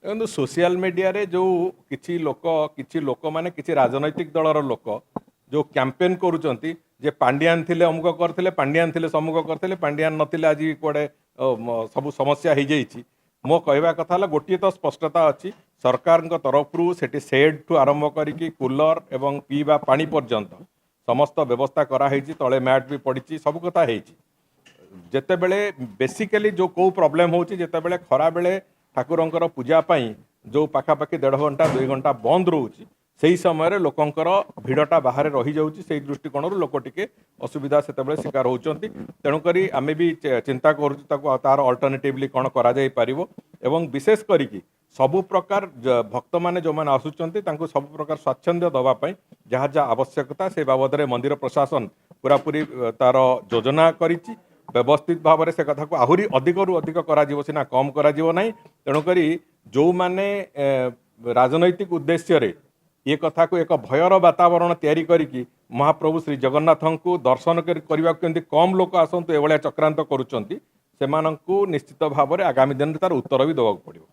देखो social media रे जो किछि लोक माने किछि राजनैतिक दलर लोक जो कैंपेन करूचंती जे पांड्यान थिले अमुक करथिले पांड्यान थिले समूक करथिले पांड्यान नथिले आज कोडे सब समस्या हो जाइछि। मो कहवा कथा हला गोटे तो स्पष्टता अच्छी सरकार तरफ सेठी सेड ठू आरंभ करिकी कूलर एवं पीवा पानी पर्यंत समस्त व्यवस्था कराई तले मैट भी पड़ी सब कथा होइछि। जेतेबेले बेसिकली जो कौ प्रोब्लेम होची जेतेबेले खरा बेले ठाकुरंकर पूजा पाई जो पाखापाखि 1.5 घंटा 2 घंटा बंद रोची सेही समय लोकंकर भिड़टा बाहर रही जाउची सेही दृष्टिकोण लोक टिके असुविधा सेतेबेले शिकार होचंती। तेणुकरी आमे भी चिंता करूछु ताको तार अल्टरनेटिवली कौन करा जाई पारिबो एवं विशेष करिकी सबु प्रकार भक्त माने जो माने आसुचंती तांको सबु प्रकार स्वाच्छंद्य दवा पाई जहाँ जहाँ आवश्यकता से बाबद में मंदिर प्रशासन पूरापूरी तार योजना करिछि। व्यवस्थित भाव में से कथा को आहरी अधिक रु अधिक करा सिना कम करा नहीं। तेणुकरी जो माने राजनैतिक उद्देश्य रे ये कथा को एक भयर वातावरण तैयारी करिकी महाप्रभु श्री जगन्नाथ को दर्शन करने कम लोक आसतु एभलिया चक्रांत करुचंती सेमानंकु निश्चित भाव में आगामी दिन तार उत्तर भी देवाक पड़िबो।